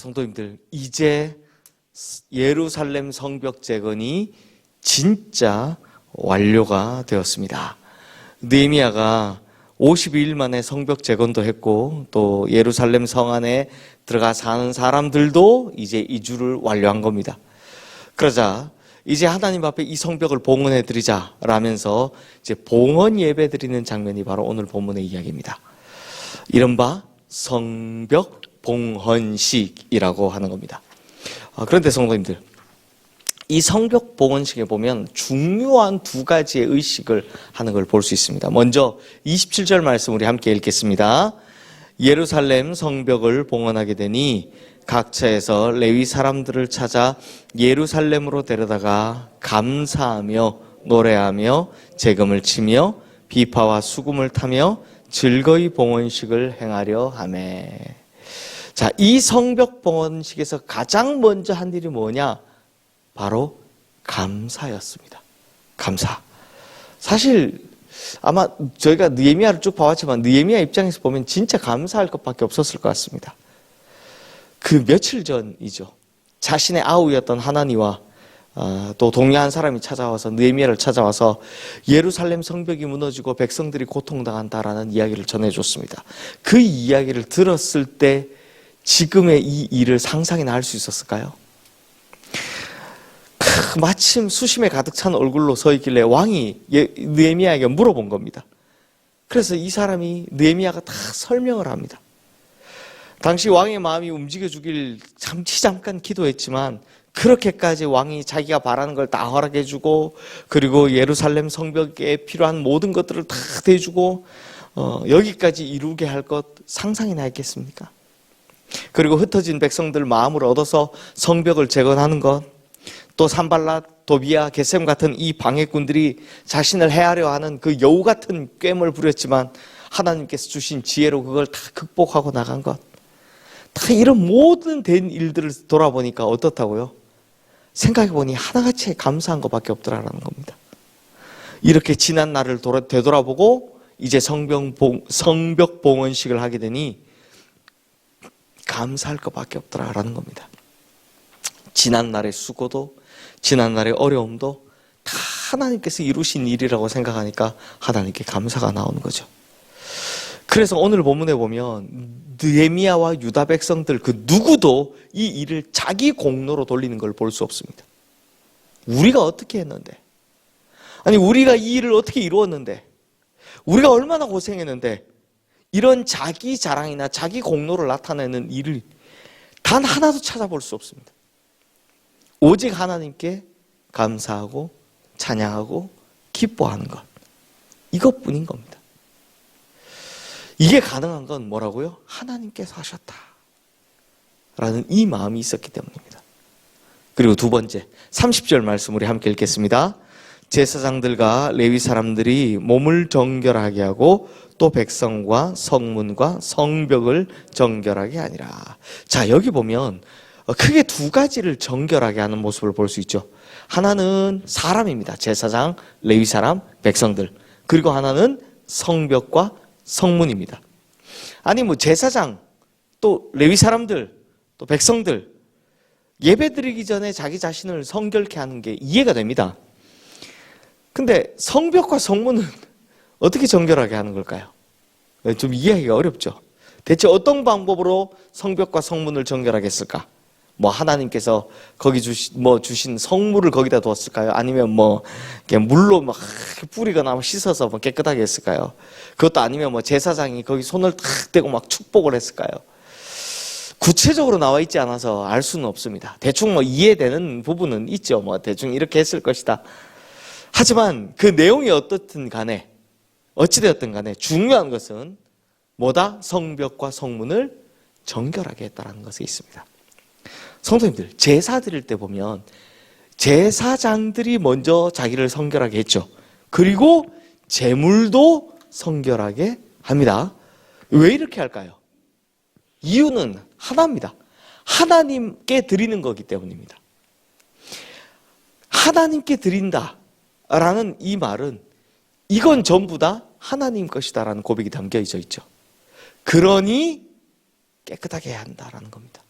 성도님들, 이제 예루살렘 성벽 재건이 진짜 완료가 되었습니다. 느헤미야가 52일 만에 성벽 재건도 했고, 또 예루살렘 성 안에 들어가 사는 사람들도 이제 이주를 완료한 겁니다. 그러자 이제 하나님 앞에 이 성벽을 봉헌해 드리자 라면서 이제 봉헌 예배 드리는 장면이 바로 오늘 본문의 이야기입니다. 이른바 성벽 봉헌식이라고 하는 겁니다. 그런데 성도님들, 이 성벽 봉헌식에 보면 중요한 두 가지의 의식을 하는 걸 볼 수 있습니다. 먼저 27절 말씀 우리 함께 읽겠습니다. 예루살렘 성벽을 봉헌하게 되니 각처에서 레위 사람들을 찾아 예루살렘으로 데려다가 감사하며 노래하며 재금을 치며 비파와 수금을 타며 즐거이 봉헌식을 행하려 하매. 자, 이 성벽 봉헌식에서 가장 먼저 한 일이 뭐냐? 바로 감사였습니다. 감사. 사실 아마 저희가 느헤미야를 쭉 봐왔지만 느헤미야 입장에서 보면 진짜 감사할 것밖에 없었을 것 같습니다. 그 며칠 전이죠. 자신의 아우였던 하나니와 또 동료한 사람이 찾아와서 느헤미야를 찾아와서 예루살렘 성벽이 무너지고 백성들이 고통당한다라는 이야기를 전해줬습니다. 그 이야기를 들었을 때 지금의 이 일을 상상이나 할 수 있었을까요? 마침 수심에 가득 찬 얼굴로 서 있길래 왕이 느헤미야에게 물어본 겁니다. 그래서 이 사람이 느헤미야가 다 설명을 합니다. 당시 왕의 마음이 움직여주길 잠깐 기도했지만 그렇게까지 왕이 자기가 바라는 걸 다 허락해주고 그리고 예루살렘 성벽에 필요한 모든 것들을 다 대주고 여기까지 이루게 할 것 상상이나 했겠습니까? 그리고 흩어진 백성들 마음을 얻어서 성벽을 재건하는 것, 또 산발랏, 도비야, 게셈 같은 이 방해꾼들이 자신을 해하려 하는 그 여우 같은 꾀을 부렸지만 하나님께서 주신 지혜로 그걸 다 극복하고 나간 것, 다 이런 모든 된 일들을 돌아보니까 어떻다고요? 생각해보니 하나같이 감사한 것밖에 없더라라는 겁니다. 이렇게 지난 날을 되돌아보고 이제 성벽 봉헌식을 하게 되니 감사할 것밖에 없더라라는 겁니다. 지난 날의 수고도 지난 날의 어려움도 다 하나님께서 이루신 일이라고 생각하니까 하나님께 감사가 나오는 거죠. 그래서 오늘 본문에 보면 느헤미야와 유다 백성들 그 누구도 이 일을 자기 공로로 돌리는 걸 볼 수 없습니다. 우리가 어떻게 했는데, 아니 우리가 이 일을 어떻게 이루었는데, 우리가 얼마나 고생했는데 이런 자기 자랑이나 자기 공로를 나타내는 일을 단 하나도 찾아볼 수 없습니다. 오직 하나님께 감사하고 찬양하고 기뻐하는 것, 이것뿐인 겁니다. 이게 가능한 건 뭐라고요? 하나님께서 하셨다 라는 이 마음이 있었기 때문입니다. 그리고 두 번째 30절 말씀 우리 함께 읽겠습니다. 제사장들과 레위 사람들이 몸을 정결하게 하고 또 백성과 성문과 성벽을 정결하게 하니라. 자, 여기 보면 크게 두 가지를 정결하게 하는 모습을 볼 수 있죠. 하나는 사람입니다. 제사장, 레위 사람, 백성들. 그리고 하나는 성벽과 성문입니다. 아니 제사장, 또 레위 사람들, 또 백성들 예배드리기 전에 자기 자신을 성결케 하는 게 이해가 됩니다. 근데 성벽과 성문은 어떻게 정결하게 하는 걸까요? 좀 이해하기가 어렵죠. 대체 어떤 방법으로 성벽과 성문을 정결하게 했을까? 하나님께서 거기 주신 성물을 거기다 두었을까요? 아니면 물로 막 뿌리거나 씻어서 깨끗하게 했을까요? 그것도 아니면 제사장이 거기 손을 탁 대고 막 축복을 했을까요? 구체적으로 나와 있지 않아서 알 수는 없습니다. 대충 이해되는 부분은 있죠. 대충 이렇게 했을 것이다. 하지만 그 내용이 어떻든 간에, 어찌되었든 간에 중요한 것은 뭐다? 성벽과 성문을 정결하게 했다는 것에 있습니다. 성도님들, 제사 드릴 때 보면 제사장들이 먼저 자기를 성결하게 했죠. 그리고 제물도 성결하게 합니다. 왜 이렇게 할까요? 이유는 하나입니다. 하나님께 드리는 거기 때문입니다. 하나님께 드린다라는 이 말은 이건 전부 다 하나님 것이다라는 고백이 담겨져 있죠. 그러니 깨끗하게 해야 한다라는 겁니다.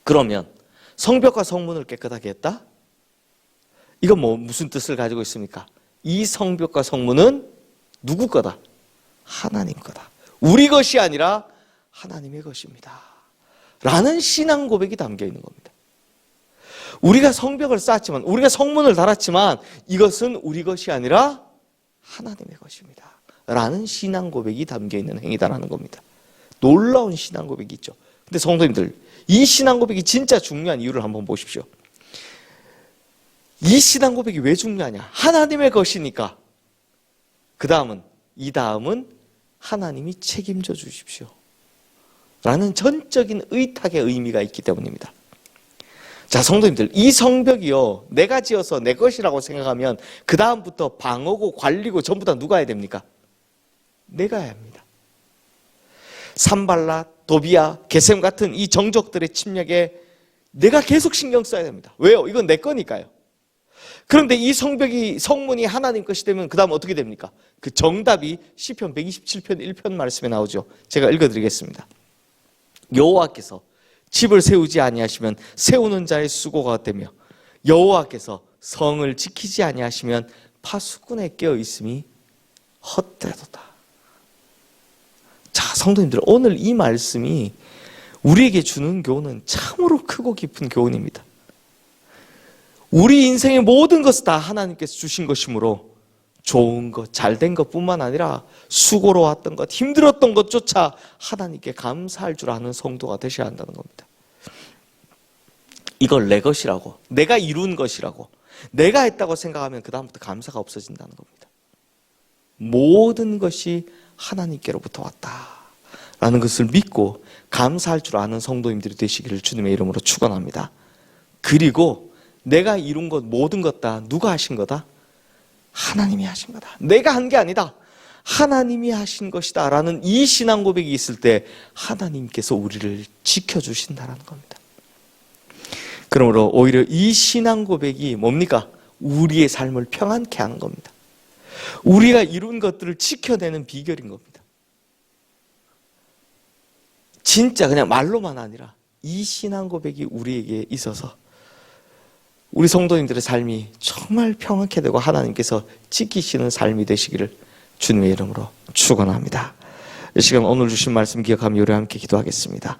그러면 성벽과 성문을 깨끗하게 했다? 이건 무슨 뜻을 가지고 있습니까? 이 성벽과 성문은 누구 거다? 하나님 거다. 우리 것이 아니라 하나님의 것입니다. 라는 신앙 고백이 담겨 있는 겁니다. 우리가 성벽을 쌓았지만, 우리가 성문을 달았지만 이것은 우리 것이 아니라 하나님의 것입니다. 라는 신앙 고백이 담겨 있는 행위다라는 겁니다. 놀라운 신앙 고백이 있죠. 근데 성도님들, 이 신앙 고백이 진짜 중요한 이유를 한번 보십시오. 이 신앙 고백이 왜 중요하냐? 하나님의 것이니까. 이 다음은 하나님이 책임져 주십시오. 라는 전적인 의탁의 의미가 있기 때문입니다. 자, 성도님들, 이 성벽이요, 내가 지어서 내 것이라고 생각하면 그 다음부터 방어고 관리고 전부 다 누가 해야 됩니까? 내가 해야 합니다. 산발랏, 도비아, 게셈 같은 이 정적들의 침략에 내가 계속 신경 써야 됩니다. 왜요? 이건 내 거니까요. 그런데 이 성문이 하나님 것이 되면 그 다음 어떻게 됩니까? 그 정답이 시편 127편 1편 말씀에 나오죠. 제가 읽어드리겠습니다. 여호와께서 집을 세우지 아니하시면 세우는 자의 수고가 되며 여호와께서 성을 지키지 아니하시면 파수꾼에 깨어 있음이 헛되도다. 자, 성도님들, 오늘 이 말씀이 우리에게 주는 교훈은 참으로 크고 깊은 교훈입니다. 우리 인생의 모든 것을 다 하나님께서 주신 것이므로 좋은 것, 잘된 것뿐만 아니라 수고로웠던 것, 힘들었던 것조차 하나님께 감사할 줄 아는 성도가 되셔야 한다는 겁니다. 이걸 내 것이라고, 내가 이룬 것이라고, 내가 했다고 생각하면 그 다음부터 감사가 없어진다는 겁니다. 모든 것이 하나님께로부터 왔다라는 것을 믿고 감사할 줄 아는 성도님들이 되시기를 주님의 이름으로 축원합니다. 그리고 내가 이룬 것 모든 것 다 누가 하신 거다? 하나님이 하신 거다. 내가 한 게 아니다. 하나님이 하신 것이다 라는 이 신앙 고백이 있을 때 하나님께서 우리를 지켜주신다는 겁니다. 그러므로 오히려 이 신앙 고백이 뭡니까? 우리의 삶을 평안케 하는 겁니다. 우리가 이룬 것들을 지켜내는 비결인 겁니다. 진짜 그냥 말로만 아니라 이 신앙 고백이 우리에게 있어서 우리 성도님들의 삶이 정말 평안케 되고 하나님께서 지키시는 삶이 되시기를 주님의 이름으로 축원합니다. 이 시간 오늘 주신 말씀 기억하며 우리 함께 기도하겠습니다.